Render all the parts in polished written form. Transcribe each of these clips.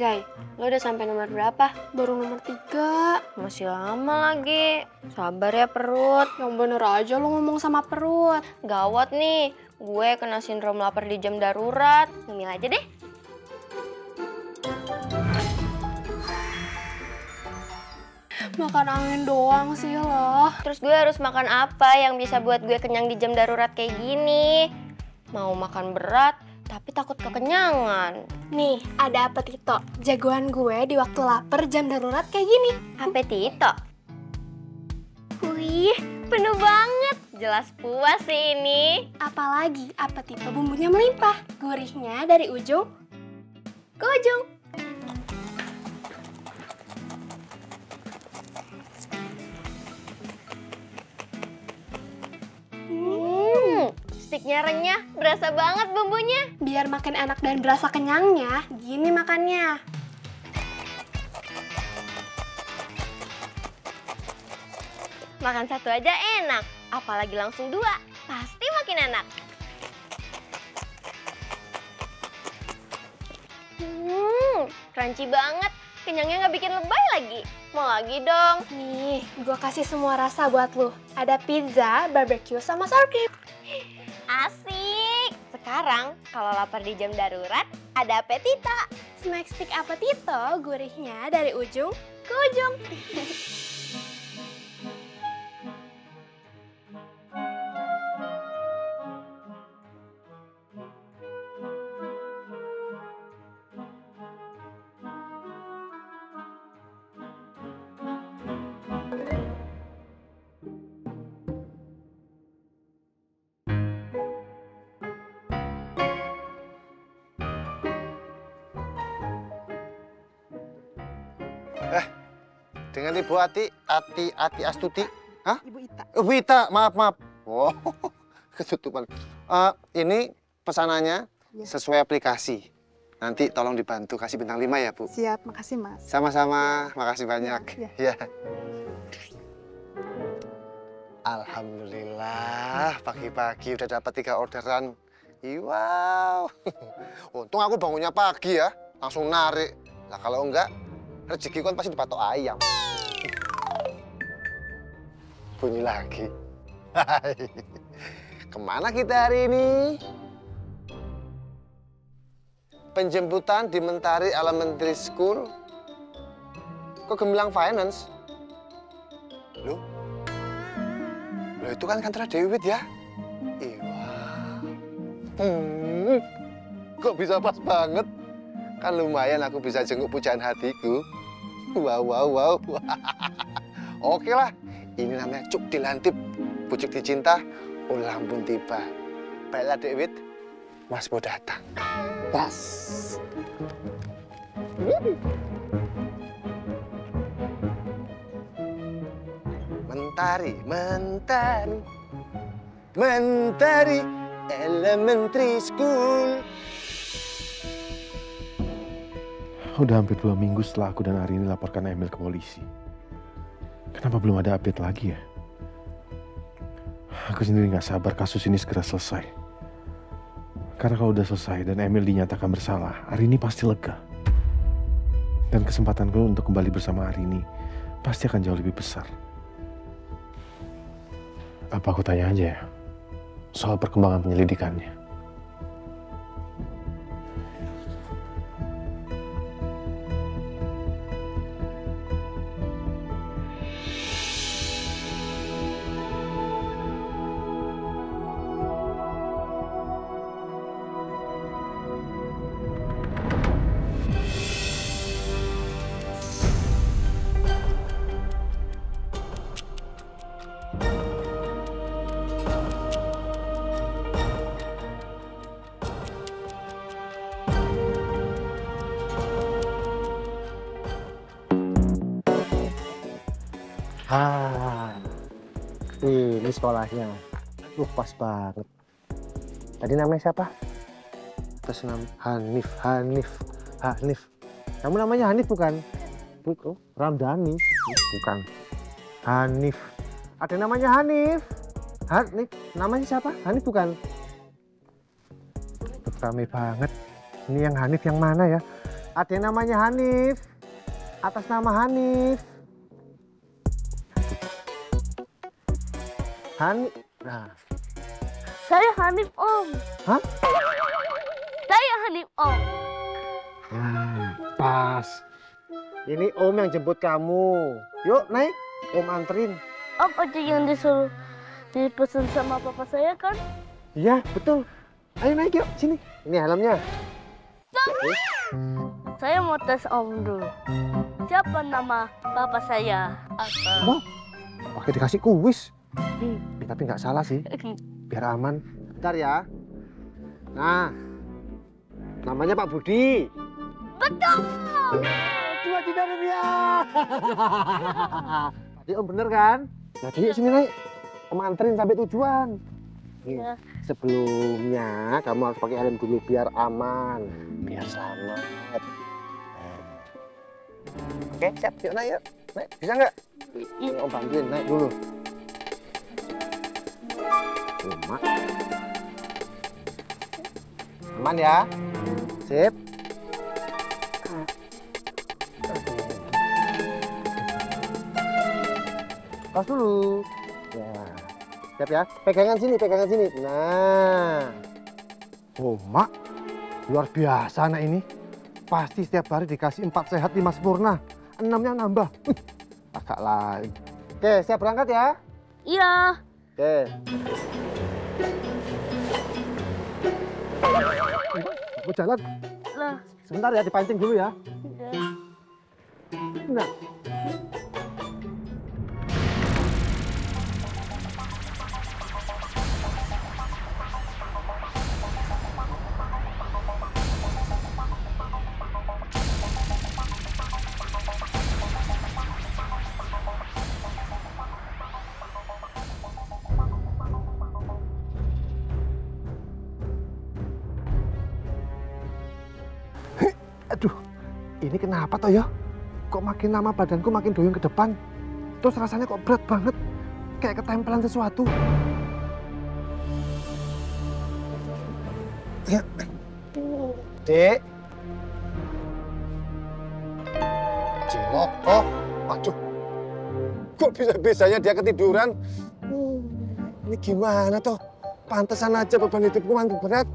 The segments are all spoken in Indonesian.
Zai, lo udah sampai nomor berapa? Baru nomor 3. Masih lama lagi. Sabar ya perut. Yang bener aja lo ngomong sama perut. Gawat nih, gue kena sindrom lapar di jam darurat. Ngemil aja deh. Makan angin doang sih lo. Terus gue harus makan apa yang bisa buat gue kenyang di jam darurat kayak gini? Mau makan berat, tapi takut kekenyangan. Nih, ada apetito. Jagoan gue di waktu lapar jam darurat kayak gini. Apetito. Wih, penuh banget. Jelas puas sih ini. Apalagi apetito bumbunya melimpah. Gurihnya dari ujung ke ujung. Stiknya renyah, berasa banget bumbunya. Biar makin enak dan berasa kenyangnya, gini makannya. Makan satu aja enak, apalagi langsung 2. Pasti makin enak. Crunchy banget. Kenyangnya nggak bikin lebay lagi. Mau lagi dong. Nih, gue kasih semua rasa buat lu. Ada pizza, barbecue, sama sour cream. Asik. Sekarang kalau lapar di jam darurat, ada apetito. Snack stick apetito, gurihnya dari ujung ke ujung. Dengan Ibu Ati Astuti. Hah? Ibu Ita. Ibu Ita, maaf. Oh, ketutupan. Ini pesanannya Ya. sesuai aplikasi. Nanti tolong dibantu kasih bintang 5 ya, Bu. Siap, makasih Mas. Sama-sama, makasih banyak. Ya. Ya. Alhamdulillah, pagi-pagi udah dapat 3 orderan. Wow. Untung aku bangunnya pagi ya, langsung narik. Lah kalau enggak, rezeki kan pasti dipatok ayam. Bunyi lagi. Kemana kita hari ini? Penjemputan di Mentari Elementary School. Kok gemilang finance? Loh? Loh itu kan kantor Dewi ya? Iya. Kok bisa pas banget? Kan lumayan aku bisa jenguk pujaan hatiku. Wow. Oke lah, ini namanya cuk dilantip, pucuk dicinta, ulang pun tiba. Baiklah Dewit, Mas mau datang. Pas. Mentari Elementary School. Udah hampir 2 minggu setelah aku dan Arini laporkan Emil ke polisi. Kenapa belum ada update lagi ya? Aku sendiri nggak sabar kasus ini segera selesai. Karena kalau udah selesai dan Emil dinyatakan bersalah, Arini pasti lega. Dan kesempatanku untuk kembali bersama Arini pasti akan jauh lebih besar. Apa aku tanya aja ya soal perkembangan penyelidikannya? Ini sekolahnya. Pas banget. Tadi namanya siapa? Atas nama Hanif. Kamu namanya Hanif bukan? Bukan. Ramdhani. Bukan. Hanif. Ada namanya Hanif. Hanif. Namanya siapa? Hanif bukan? Rame banget. Ini yang Hanif yang mana ya? Ada yang namanya Hanif. Atas nama Hanif. Hanif. Nah. Saya Hanif, Om. Hah? Saya Hanif, Om. Pas. Ini Om yang jemput kamu. Yuk naik, Om anterin. Om ojek yang disuruh dipesan sama papa saya kan? Iya, betul. Ayo naik yuk, sini. Ini helmnya. Saya mau tes Om dulu. Siapa nama papa saya? Atau... Pakai dikasih kuis. Tapi nggak salah sih. Biar aman. Bentar ya. Nah, namanya Pak Budi. Betul! 2 juta rupiah. Tadi Om bener kan? Jadi yuk sini naik. Om anterin sampai tujuan. Nih, Ya. sebelumnya kamu harus pakai helm dulu biar aman, biar selamat. Oke, siap. Yuk naik yuk. Naik, bisa nggak? Ini Om bantuin naik dulu. Mak. Aman ya? Sip. Pas dulu. Ya. Siap ya? Pegangan sini, pegangan sini. Nah. Oh, Mak. Luar biasa anak ini. Pasti setiap hari dikasih 4 sehat 5 sempurna. 6-nya nambah. Agak lain. Oke, siap berangkat ya? Iya. Oke. Aku jalan. Lah. Sebentar ya, dipancing dulu ya. Ya. Nah. Aduh, ini kenapa toh ya? Kok makin lama badanku makin doyong ke depan? Terus rasanya kok berat banget, kayak ketempelan sesuatu. Ya. Dek. Cilok, oh, aduh. Kok bisa-bisanya dia ketiduran? Ini gimana toh? Pantesan aja beban hidupku makin berat.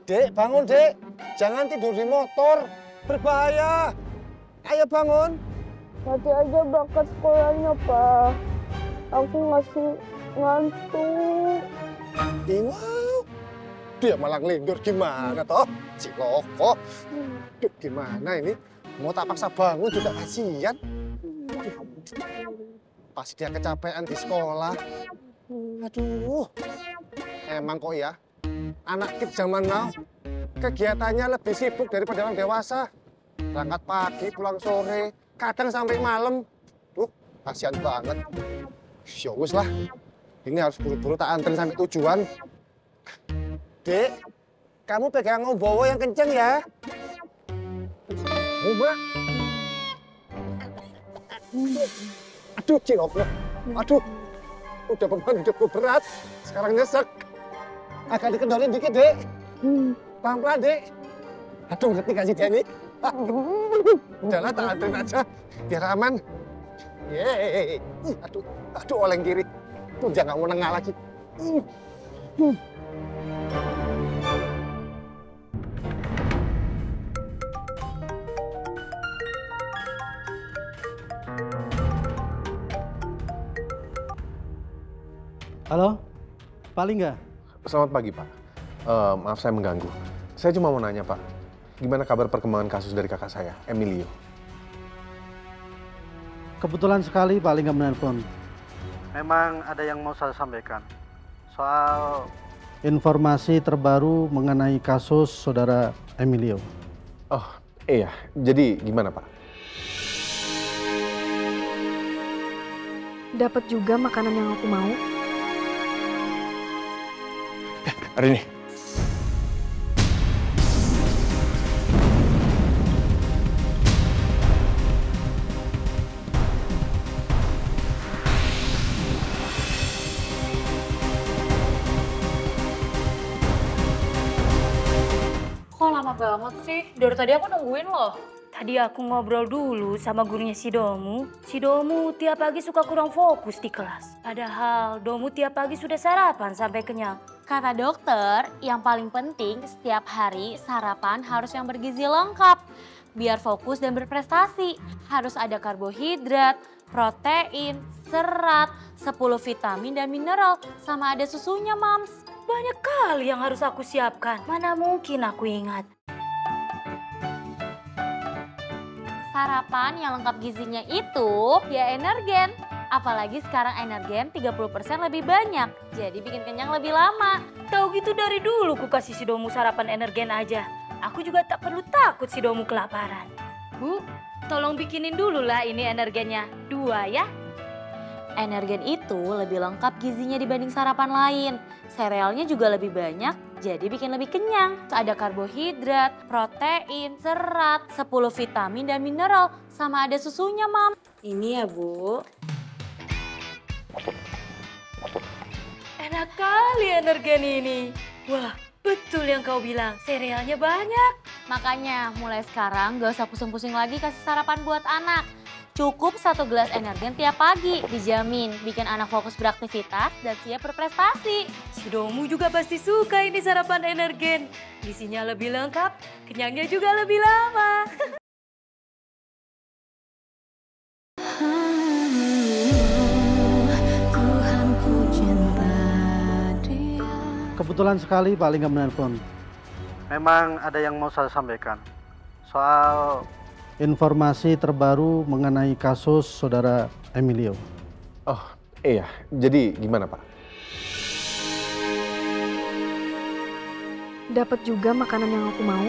Dek, bangun, Dek. Jangan tidur di motor. Berbahaya. Ayo bangun. Nanti aja berangkat sekolahnya, Pak. Aku masih ngantuk. Wow. Dia malah ngelindur gimana toh? Ciloko. Duh, gimana ini? Mau tak paksa bangun juga kasihan. Pas dia kecapean di sekolah. Aduh. Emang kok ya, anak kid zaman now kegiatannya lebih sibuk daripada orang dewasa. Berangkat pagi, pulang sore, kadang sampai malam. Tuh, kasihan banget. Ya wis lah, ini harus buru-buru tak anterin sampai tujuan. Dek, kamu pegang ngombowo yang kenceng ya. Mbak. Aduh, ciloknya. Aduh, udah beban hidupku berat. Sekarang nyesek. Agak dikendalin dikit, Dek. Pelan-pelan, Dek. Aduh, ngerti gak sih, Denny? Udahlah, tak anterin aja. Biar aman. Yeay. Aduh, aduh, oleng kiri. Tuh, jangan mau nengah lagi. Halo, Pak Lingga. Selamat pagi, Pak. Maaf saya mengganggu. Saya cuma mau nanya, Pak. Gimana kabar perkembangan kasus dari kakak saya, Emilio? Kebetulan sekali Pak Lingga menelpon. Memang ada yang mau saya sampaikan. Soal informasi terbaru mengenai kasus saudara Emilio. Oh, iya. Jadi gimana, Pak? Dapat juga makanan yang aku mau. Hari ini. Kok lama banget sih. Dari tadi aku nungguin loh. Tadi aku ngobrol dulu sama gurunya si Domu. Si Domu tiap pagi suka kurang fokus di kelas. Padahal Domu tiap pagi sudah sarapan sampai kenyang. Kata dokter, yang paling penting setiap hari sarapan harus yang bergizi lengkap. Biar fokus dan berprestasi. Harus ada karbohidrat, protein, serat, 10 vitamin dan mineral. Sama ada susunya, Mams. Banyak kali yang harus aku siapkan. Mana mungkin aku ingat. Sarapan yang lengkap gizinya itu ya Energen. Apalagi sekarang Energen 30% lebih banyak. Jadi bikin kenyang lebih lama. Tahu gitu dari dulu ku kasih si Domu sarapan Energen aja. Aku juga tak perlu takut si Domu kelaparan. Bu, tolong bikinin dulu lah ini Energennya. 2 ya. Energen itu lebih lengkap gizinya dibanding sarapan lain. Serealnya juga lebih banyak, jadi bikin lebih kenyang. Ada karbohidrat, protein, serat, 10 vitamin dan mineral. Sama ada susunya, Mam. Ini ya, Bu. Enak kali Energen ini. Wah, betul yang kau bilang. Serealnya banyak. Makanya mulai sekarang gak usah pusing-pusing lagi kasih sarapan buat anak. Cukup 1 gelas Energen tiap pagi. Dijamin bikin anak fokus beraktivitas dan siap berprestasi. Si Domu juga pasti suka ini sarapan Energen. Gizinya lebih lengkap, kenyangnya juga lebih lama. Kebetulan sekali Pak Lingam menelpon. Memang ada yang mau saya sampaikan. Soal informasi terbaru mengenai kasus saudara Emilio. Oh iya, jadi gimana Pak? Dapat juga makanan yang aku mau.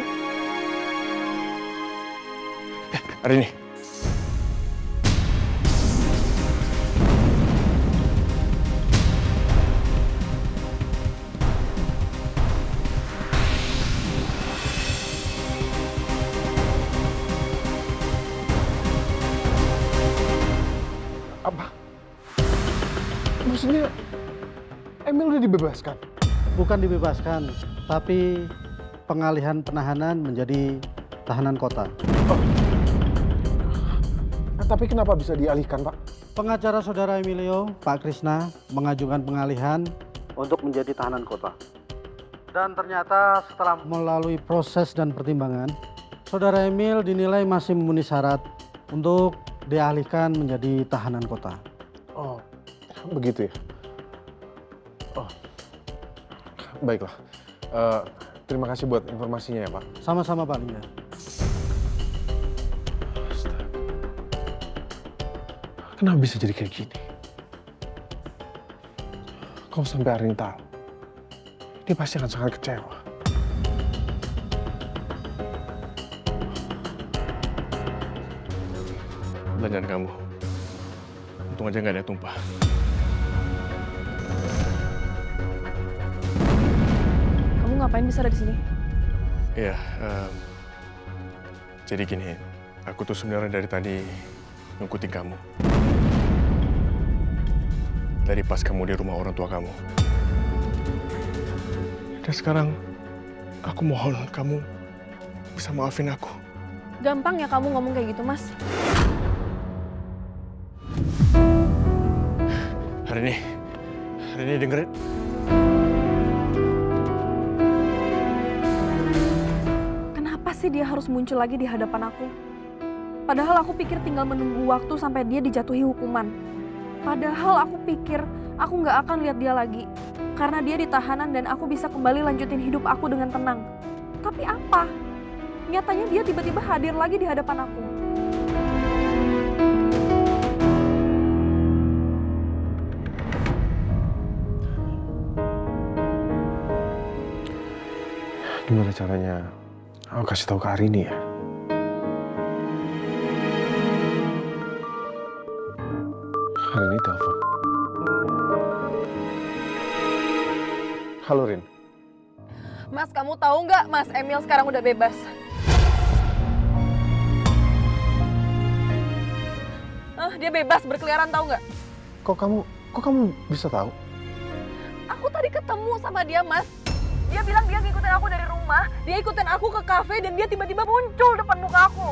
Hari ini. Apa? Maksudnya Emil udah dibebaskan? Bukan dibebaskan, tapi pengalihan penahanan menjadi tahanan kota. Oh. Tapi kenapa bisa dialihkan, Pak? Pengacara saudara Emilio, Pak Krisna, mengajukan pengalihan untuk menjadi tahanan kota. Dan ternyata setelah melalui proses dan pertimbangan, saudara Emil dinilai masih memenuhi syarat untuk dialihkan menjadi tahanan kota. Oh, begitu ya? Oh, baiklah. Terima kasih buat informasinya ya, Pak. Sama-sama, Pak Lingga. Kenapa bisa jadi kayak gini? Kalau sampai Arin tahu, dia pasti akan sangat kecewa. Belanjaan kamu. Untung aja nggak ada tumpah. Kamu ngapain bisa ada di sini? Iya, jadi gini, aku tuh sebenarnya dari tadi ngikutin kamu. Dari pas kamu di rumah orang tua kamu. Dan sekarang, aku mohon kamu bisa maafin aku. Gampang ya kamu ngomong kayak gitu, Mas. Hari ini dengerin. Kenapa sih dia harus muncul lagi di hadapan aku? Padahal aku pikir tinggal menunggu waktu sampai dia dijatuhi hukuman. Padahal aku pikir aku nggak akan lihat dia lagi. Karena dia ditahanan dan aku bisa kembali lanjutin hidup aku dengan tenang. Tapi apa? Nyatanya dia tiba-tiba hadir lagi di hadapan aku. Gimana caranya aku kasih tahu ke Arini ya? Arini telepon. Halo Rin. Mas, kamu tahu nggak Mas Emil sekarang udah bebas? Dia bebas berkeliaran, tahu nggak? Kok kamu bisa tahu? Aku tadi ketemu sama dia, Mas. Dia bilang dia ngikutin aku dari rumah, dia ikutin aku ke kafe dan dia tiba-tiba muncul depan muka aku.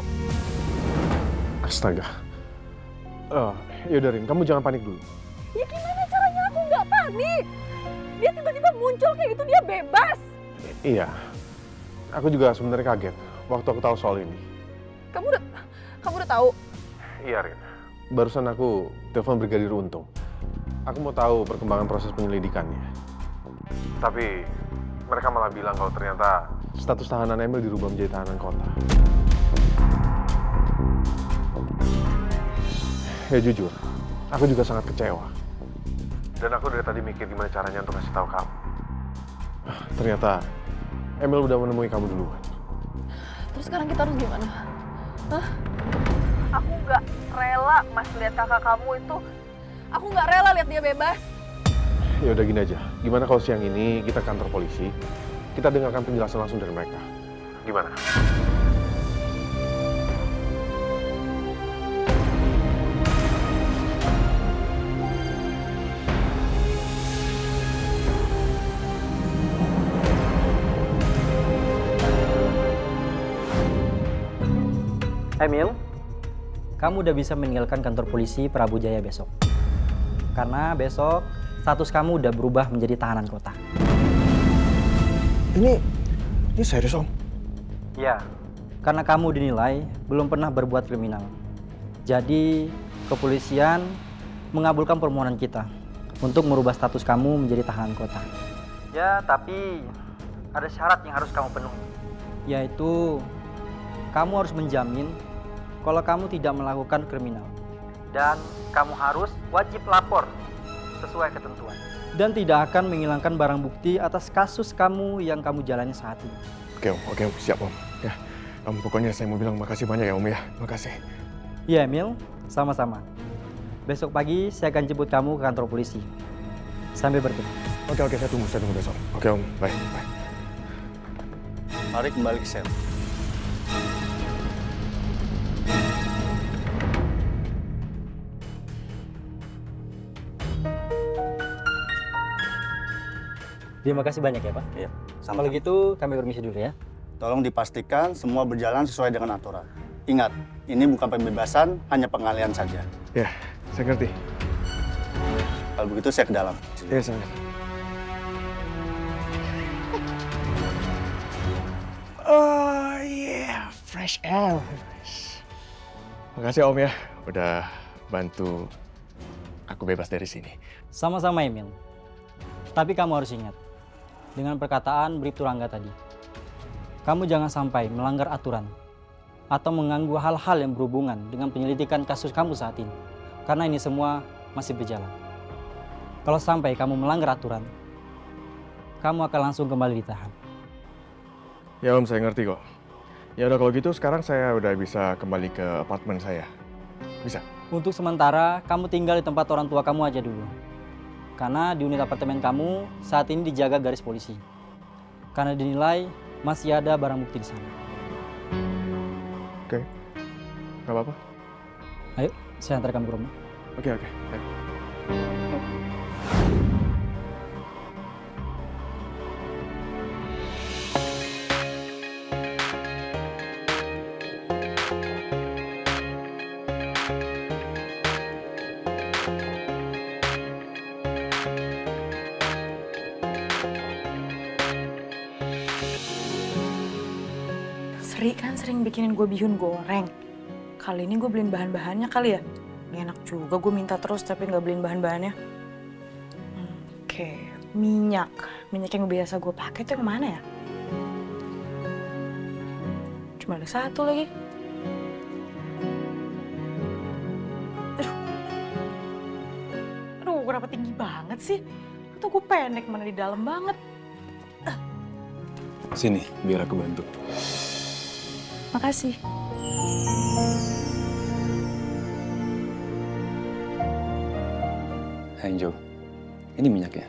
Astaga. Yaudah Rin, kamu jangan panik dulu. Ya gimana caranya aku nggak panik? Dia tiba-tiba muncul kayak gitu, dia bebas. Iya, aku juga sebenarnya kaget waktu aku tahu soal ini. Kamu udah tahu? Iya Rin, barusan aku telepon Brigadir Untung. Aku mau tahu perkembangan proses penyelidikannya. Tapi mereka malah bilang kalau ternyata status tahanan Emil dirubah menjadi tahanan kota. Ya jujur, aku juga sangat kecewa. Dan aku dari tadi mikir gimana caranya untuk kasih tahu kamu. Ternyata Emil udah menemui kamu duluan. Terus sekarang kita harus gimana? Hah? Aku nggak rela Mas lihat kakak kamu itu. Aku nggak rela lihat dia bebas. Ya udah gini aja. Gimana kalau siang ini kita ke kantor polisi, kita dengarkan penjelasan langsung dari mereka. Gimana? Emil, kamu udah bisa meninggalkan kantor polisi Prabu Jaya besok. Karena besok status kamu udah berubah menjadi tahanan kota. Ini serius Om? Ya, karena kamu dinilai belum pernah berbuat kriminal. Jadi kepolisian mengabulkan permohonan kita untuk merubah status kamu menjadi tahanan kota. Ya, tapi ada syarat yang harus kamu penuhi. Yaitu kamu harus menjamin kalau kamu tidak melakukan kriminal. Dan kamu harus wajib lapor sesuai ketentuan. Dan tidak akan menghilangkan barang bukti atas kasus kamu yang kamu jalani saat ini. Oke, siap Om. Ya, pokoknya saya mau bilang makasih banyak ya Om ya. Makasih. Iya Emil, sama-sama. Besok pagi saya akan jemput kamu ke kantor polisi. Sampai bertemu. Oke, saya tunggu besok. Oke Om, bye. Mari kembali ke sel. Terima kasih banyak ya Pak. Iya. Kalau gitu kami permisi dulu ya. Tolong dipastikan semua berjalan sesuai dengan aturan. Ingat, ini bukan pembebasan, hanya pengalihan saja. Ya, saya ngerti. Kalau begitu saya ke dalam. Iya, saya ngerti. Oh yeah, fresh air. Makasih Om ya, udah bantu aku bebas dari sini. Sama-sama Emil. Tapi kamu harus ingat, dengan perkataan Bribtu Rangga tadi, kamu jangan sampai melanggar aturan atau mengganggu hal-hal yang berhubungan dengan penyelidikan kasus kamu saat ini. Karena ini semua masih berjalan. Kalau sampai kamu melanggar aturan, kamu akan langsung kembali ditahan. Ya Om, saya ngerti kok. Ya udah kalau gitu sekarang saya udah bisa kembali ke apartemen saya. Bisa? Untuk sementara, kamu tinggal di tempat orang tua kamu aja dulu. Karena di unit apartemen kamu saat ini dijaga garis polisi. Karena dinilai masih ada barang bukti di sana. Oke, nggak apa-apa. Ayo, saya antar kamu ke rumah. Oke. Ayo. Sri kan sering bikinin gue bihun goreng. Kali ini gue beliin bahan-bahannya kali ya. Nggak enak juga gue minta terus tapi nggak beliin bahan-bahannya. Oke, minyak. Minyak yang biasa gue pakai tuh yang mana ya? Cuma ada satu lagi. Aduh, kenapa tinggi banget sih? Atau gue pendek, mana di dalam banget. Sini, biar aku bantu. Makasih. Angel, ini minyaknya.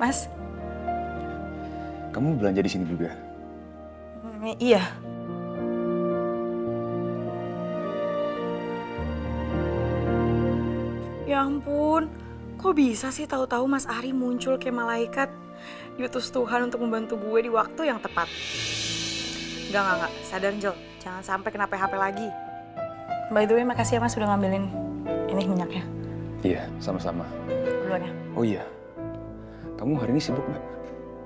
Mas? Kamu belanja di sini juga? Iya. Ya ampun, Kok bisa sih tahu-tahu Mas Ari muncul kayak malaikat, diutus Tuhan untuk membantu gue di waktu yang tepat. Enggak. Sadar, Angel. Jangan sampai kena PHP lagi. By the way, makasih ya Mas sudah ngambilin ini minyaknya. Iya, sama-sama. Duluan ya. Oh iya, kamu hari ini sibuk nggak?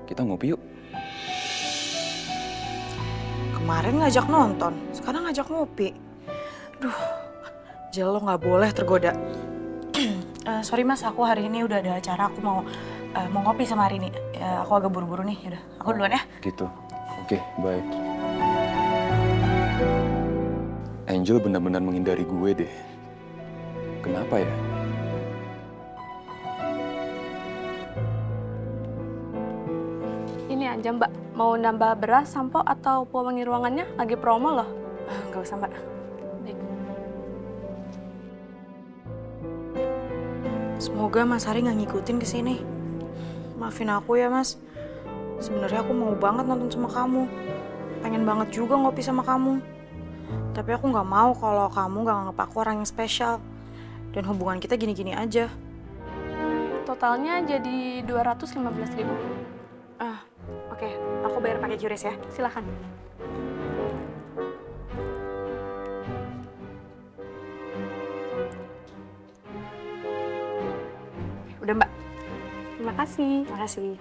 Kita ngopi yuk. Kemarin ngajak nonton, sekarang ngajak ngopi. Duh, Jel, lo nggak boleh tergoda. Sorry Mas, aku hari ini udah ada acara, aku mau ngopi sama hari ini. Aku agak buru-buru nih, yaudah. Aku duluan ya. Gitu. Oke, bye. Angel benar-benar menghindari gue deh. Kenapa ya? Ini aja Mbak, mau nambah beras, sampo, atau pewangi ruangannya? Lagi promo loh. Nggak usah Mbak. Baik. Semoga Mas Ari nggak ngikutin ke sini. Maafin aku ya Mas. Sebenarnya aku mau banget nonton sama kamu. Pengen banget juga ngopi sama kamu. Tapi aku nggak mau kalau kamu nggak nganggap aku orang yang spesial. Dan hubungan kita gini-gini aja. Totalnya jadi 215.000. Oke, aku bayar pakai QRIS ya. Silakan. Udah Mbak. Terima kasih. Makasih.